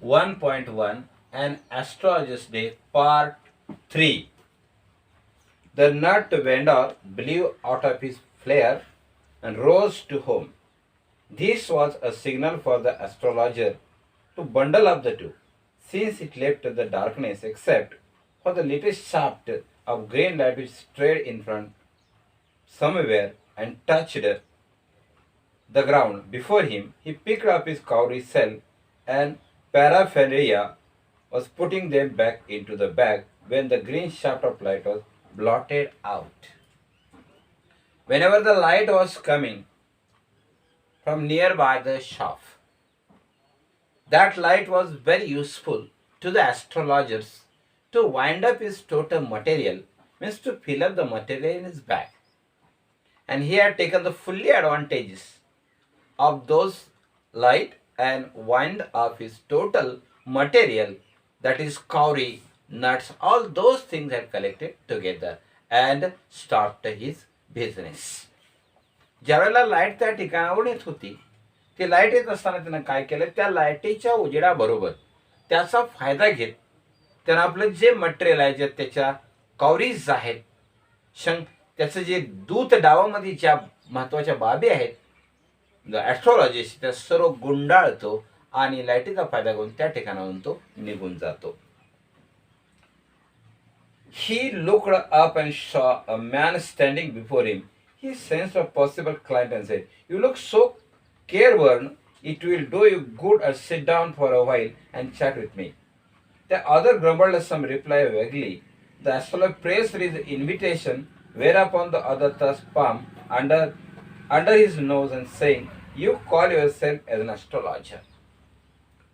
1.1 An Astrologers Day Part-3. The nut vendor blew out of his flare and rose to home. This was a signal for the astrologer to bundle up the two, since it left the darkness except for the little shaft of green light which strayed in front somewhere and touched the ground before him. He picked up his cowrie shell and paraphernalia, was putting them back into the bag when the green shaft of light was blotted out. Whenever the light was coming from nearby the shop, that light was very useful to the astrologers to wind up his total material, means to fill up the material in his bag. And he had taken the fully advantages of those light and wind up his total material, that is cowrie, nuts, all those things had collected together and started his business. ज्यावेळेला light त्या ठिकाणावरून येत होती, ती light येत असताना त्यानं काय केलं, त्या लाईटीच्या उजेडाबरोबर त्याचा फायदा घेत त्यानं आपलं जे मटेरियल आहे, जे त्याच्या कवरीज आहेत, त्याचं जे दूत डावामध्ये ज्या महत्वाच्या बाबी आहेत ॲस्ट्रॉलॉजिस्ट, त्या सर्व गुंडाळतो आणि लाईटीचा फायदा घेऊन त्या ठिकाणावरून तो निघून जातो. He looked up and saw a man standing before him. He sensed a possible client and said, "You look so careworn. It will do you good to sit down for a while and chat with me." The other grumbled some reply vaguely. The astrologer praised his invitation, whereupon the other thrust palm under his nose and saying, "You call yourself as an astrologer."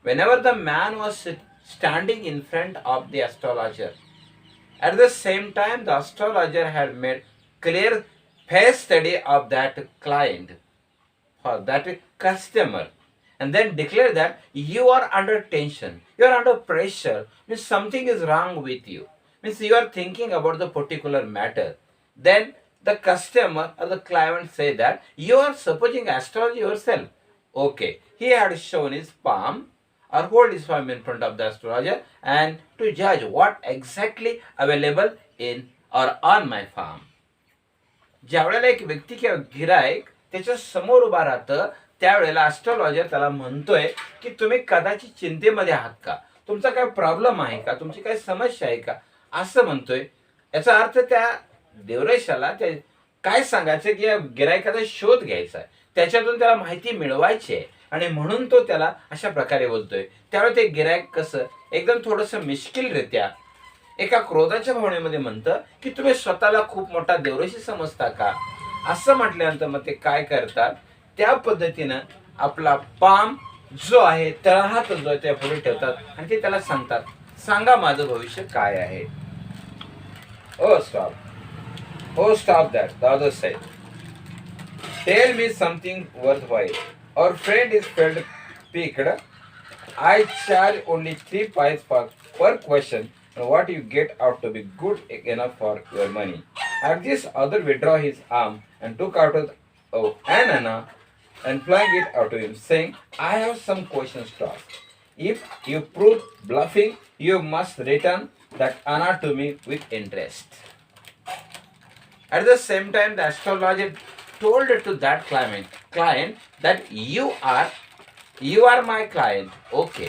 Whenever the man was standing in front of the astrologer, at the same time the astrologer had made clear face study of that client, or that customer, and then declared that you are under tension, you are under pressure, means something is wrong with you, means you are thinking about the particular matter. Then the customer or the client say that you are supposing astrology yourself. Okay, he had shown his palm or hold his palm in front of the astrologer and to judge what exactly available in or on my palm. ज्यावेळेला एक व्यक्ती किंवा गिरायक त्याच्या समोर उभा राहतं, त्यावेळेला ॲस्ट्रॉलॉजर त्याला म्हणतोय की तुम्ही कदाचित चिंतेमध्ये आहात का, तुमचा काय प्रॉब्लेम आहे का, तुमची काय समस्या आहे का, असं म्हणतोय. याचा अर्थ त्या देवरेशाला ते काय सांगायचं की या गिरायकाचा शोध घ्यायचा आहे, त्याच्यातून त्याला माहिती मिळवायची आहे आणि म्हणून तो त्याला अशा प्रकारे बोलतोय. त्यावेळी ते गिरायक कसं एकदम थोडंसं मिश्किलरित्या एका क्रोधाच्या भावनेमध्ये म्हणतं की तुम्ही स्वतःला खूप मोठा देवऋषी समजता का. असं म्हटल्यानंतर मग ते काय करतात, त्या पद्धतीनं आपला पाम जो आहे, तळहात जो आहे त्या पुढे ठेवतात आणि ते त्याला सांगतात, सांगा माझं भविष्य काय आहे. Oh, stop that, the other said. Tell me something worthwhile. Our friend is felt piqued. I charge only 3 pies per question, and what you get out to be good enough for your money. At this, other withdrew his arm and took out an anna and flung it out to him, saying, "I have some questions to ask. If you prove bluffing, you must return that anna to me with interest." At the same time, the astrologer told to that client that you are my client. Okay.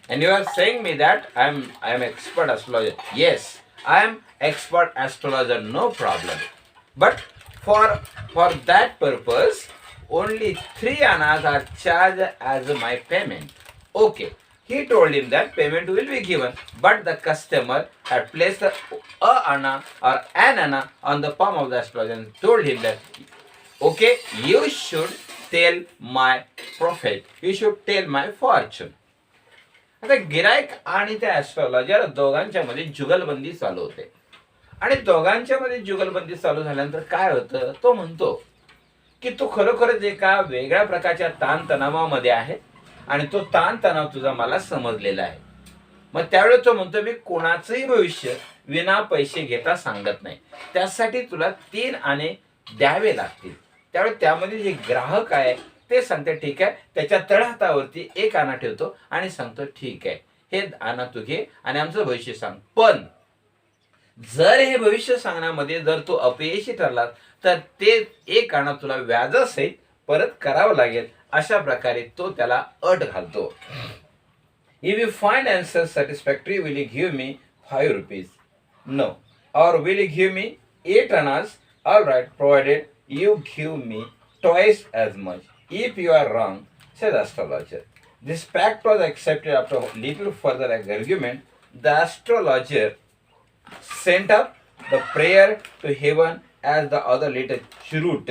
And you are saying me that I am expert astrologer. Yes, I am expert astrologer, no problem. But for that purpose, only 3 annas are charged as my payment. Okay. He told him that payment will be given, but the customer had placed a anna or an anna on the palm of the astrologer and told him that, okay, you should tell my profit, you should tell my fortune. आता गिरायक आणि त्या astrologer दोघांच्या मध्ये जुगलबंदी चालू होते आणि दोघांच्या मध्ये जुगलबंदी चालू झाल्यानंतर काय होतं, तो म्हणतो की तू खरोखरच एका वेगळ्या प्रकारच्या ताणतणावामध्ये आहे आणि तो ताणतणाव तुझा मला समजलेला आहे. मग त्यावेळी तो म्हणतो मी कोणाचंही भविष्य विना पैसे घेता सांगत नाही, त्यासाठी तुला 3 आणे द्यावे लागतील. त्यावेळी त्यामध्ये जे ग्राहक आहे ते सांगते ठीक आहे, त्याच्या तळहातावरती एक आणा ठेवतो आणि सांगतो ठीक आहे, हे आणा तू घे आणि आमचं भविष्य सांग. पण जर हे भविष्य सांगण्यामध्ये जर तो अपयशी ठरला तर ते एक आणा तुला व्याजासहित परत करावं लागेल. अशा प्रकारे तो त्याला अट घालतो. If you find answer satisfactory, will you give me 5 rupees? No. Or will you give me 8 annas? All right, provided you give me twice as much. If you are wrong, said the astrologer. This pact was accepted after a little further argument. The astrologer sent up the prayer to heaven as the other little chirrut,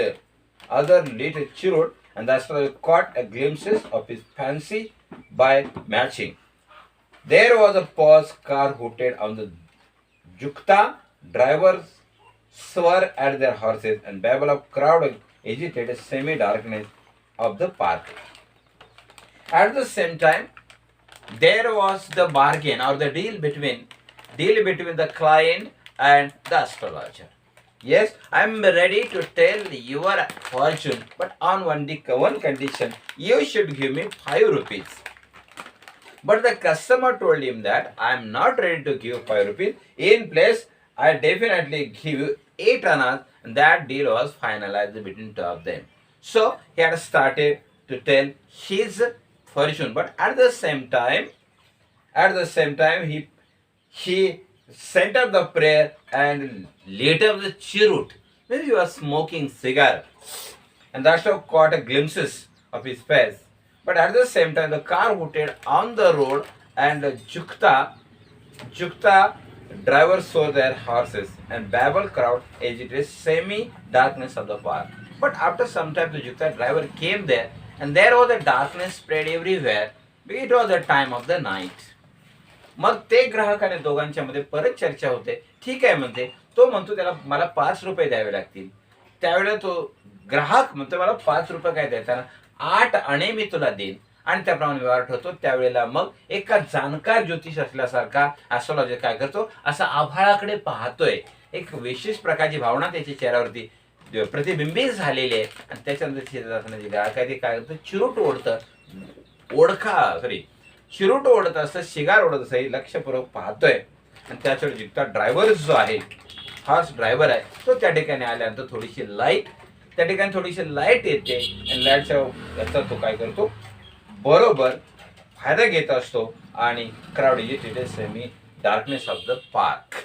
and the astrologer caught a glimpses of his fancy by matching. There was a pause, car hooted on the Jukta, drivers swore at their horses, and babble of crowd agitated semi-darkness of the park. At the same time, there was the bargain or the deal between the client and the astrologer. Yes, I am ready to tell your fortune, but on one condition, you should give me 5 rupees. But the customer told him that I am not ready to give 5 rupees. In place, I definitely give you 8 annas, and that deal was finalized between two of them. So he had started to tell his fortune, but at the same time, he sent up the prayer and lit up the chirrut. Maybe he was smoking cigar, and that's how caught a glimpses of his face. But at the same time, the car hooted on the road, and the Jukta drivers saw their horses, and babble crowd agitated semi-darkness of the park. But after some time, the Jukta driver came there, and there was a darkness spread everywhere. It was the time of the night. मग ते ग्राहक आणि दोघांच्या मध्ये परत चर्चा होते. ठीक आहे म्हणते, तो म्हणतो त्याला मला 5 रुपये द्यावे लागतील. त्यावेळेला तो ग्राहक म्हणतो मला 5 रुपये काय देताना 8 आणे मी तुला देईन, आणि त्याप्रमाणे व्यवहार ठरतो. त्यावेळेला मग एका जाणकार ज्योतिष असल्यासारखा ॲस्ट्रॉलॉजर काय करतो, असा आभाळाकडे पाहतोय. एक विशेष प्रकारची भावना त्याच्या चेहऱ्यावरती प्रतिबिंबित झालेली आहे, आणि त्याच्यानंतर ग्राहक आहे ते काय करतो, चिरूट चिरूट ओढत असतं, शिगार ओढत असं लक्षपूर्वक पाहतोय. आणि त्याच्यावर जिंकता ड्रायव्हर जो आहे, हाच ड्रायव्हर आहे, तो त्या ठिकाणी आल्यानंतर थोडीशी लाईट येते, आणि लाईटच्या याचा तो काय करतो, बरोबर फायदा घेत असतो, आणि crowd is semi darkness of the park.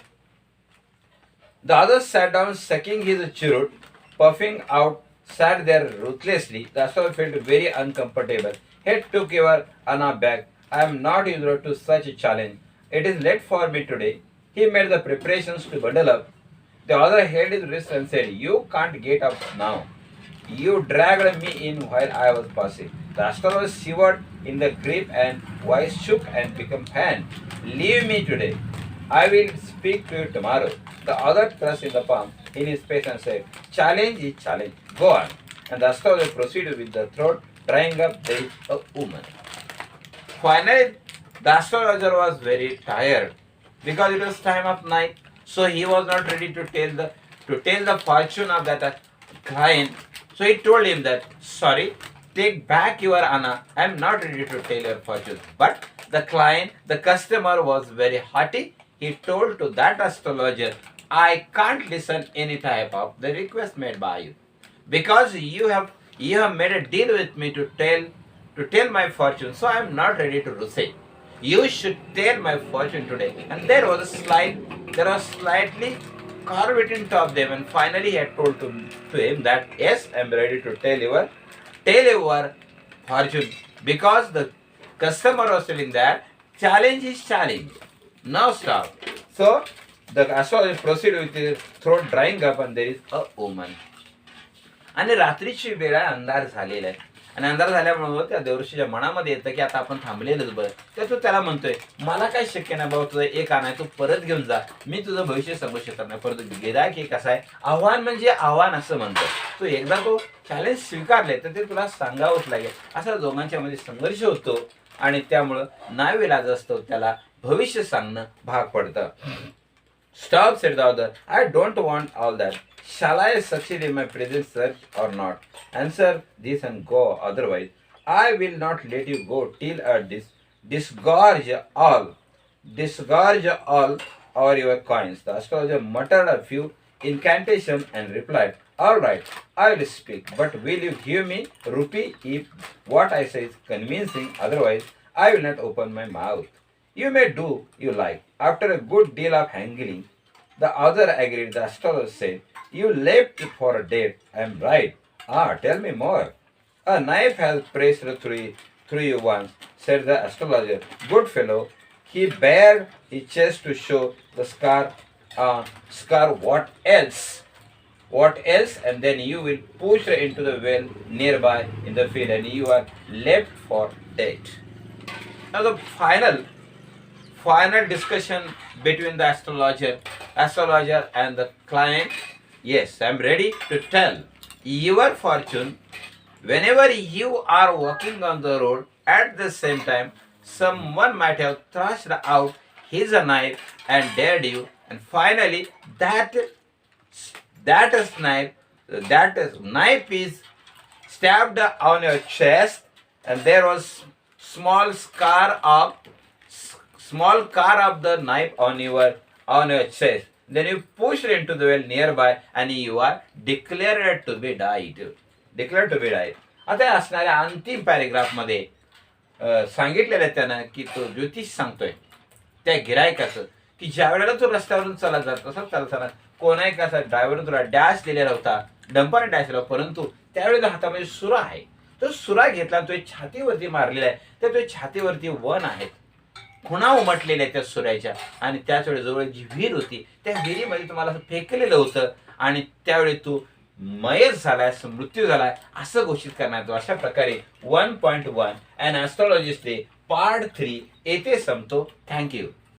The others sat down, sucking his cheroot, puffing out, sat there ruthlessly. The astrologer felt very uncomfortable. He took your Anna back. I am not used to such a challenge. It is late for me today. He made the preparations to bundle up. The other held his wrist and said, "You can't get up now. You dragged me in while I was passing." The astrologer shivered in the grip and voice shook and became faint. "Leave me today. I will speak to you tomorrow." The other thrust in the palm in his face and said, "Challenge is challenge. Go on." And the astrologer proceeded with the throat drying up. There is a woman. Finally, the astrologer was very tired because it was time of night. So he was not ready to tell the fortune of that client. So he told him that, "Sorry, take back your Anna. I am not ready to tell your fortune." But the customer was very haughty. He told to that astrologer, "I can't listen any type of the request made by you, because you have made a deal with me to tell my fortune. So I am not ready to receive. You should tell my fortune today." And there was slightly carve between two of them, and finally he had told to him that, "Yes, I am ready to tell your fortune," because the customer was telling that challenge is challenge. Now stop. So the astrologer proceeded with his throat drying up, and there is a woman. आणि रात्रीची वेळ आहे, अंधार झालेला आहे, आणि अंधार झाल्यामुळे त्या देवऋषीच्या मनामध्ये येतं की आता आपण थांबलेलंच बरं. तर तो त्याला म्हणतोय, "मला काय शक्य नाही बाबा, तुझं एक आणाय तू परत घेऊन जा, मी तुझं भविष्य सांगू शकत नाही." परंतु गिरायक एक असा आहे, आव्हान म्हणजे आव्हान असं म्हणतो. तो एकदा तो चॅलेंज स्वीकारले तर ते तुला सांगावंच लागेल. असा दोघांच्या मध्ये संघर्ष होतो, आणि त्यामुळं नाविलाज असतो त्याला भविष्य सांगणं भाग पडतं. Stop, said the other. I don't want all that. Shall I succeed in my present search or not? Answer this and go, otherwise I will not let you go till I disgorge all, disgorge all or your coins. The astrologer muttered a few incantations and replied, all right, I will speak, but will you give me rupee if what I say is convincing? Otherwise, I will not open my mouth. You may do you like. After a good deal of haggling, the other agreed. The astrologer said, you left for a date. I am right. Ah, tell me more. A knife has passed through you once, said the astrologer. Good fellow. He bared his chest to show the scar. Scar. What else? What else? And then you will push into the well nearby in the field, and you are left for dead. Now the final discussion between the astrologer and the client. Yes, I am ready to tell your fortune. Whenever you are walking on the road, at the same time, someone might have thrust out his knife and dared you, and finally that is knife is stabbed on your chest, and there was small car of the knife on your chest. Then you pushed into the well nearby, and you are declared to be died. Declared to be died. आता या असणाऱ्या अंतिम paragraph मध्ये सांगितलेलं आहे त्यानं की तो ज्योतिष सांगतोय त्या गिरायकाचं की ज्या वेळेला तो रस्त्यावरून चालत जात तसंच चालताना कोणा एक असा ड्रायव्हर तुला डॅश दिलेला होता, डंपरने डॅश दिला, परंतु त्यावेळेला हातामध्ये सुरा आहे. तो सुरा घेतला, तो छातीवरती मारलेला आहे. तर तो छातीवरती वन आहेत, खुणा उमटलेल्या त्या सुऱ्याच्या, आणि त्याच वेळी जवळ जी विहीर होती त्या विहिरीमध्ये तुम्हाला असं फेकलेलं होतं, आणि त्यावेळी तू मयत झालाय, मृत्यू झालाय असं घोषित करण्यात येतो. अशा प्रकारे 1.1 An Astrologers Day Part 3 येथे संपतो. थँक्यू.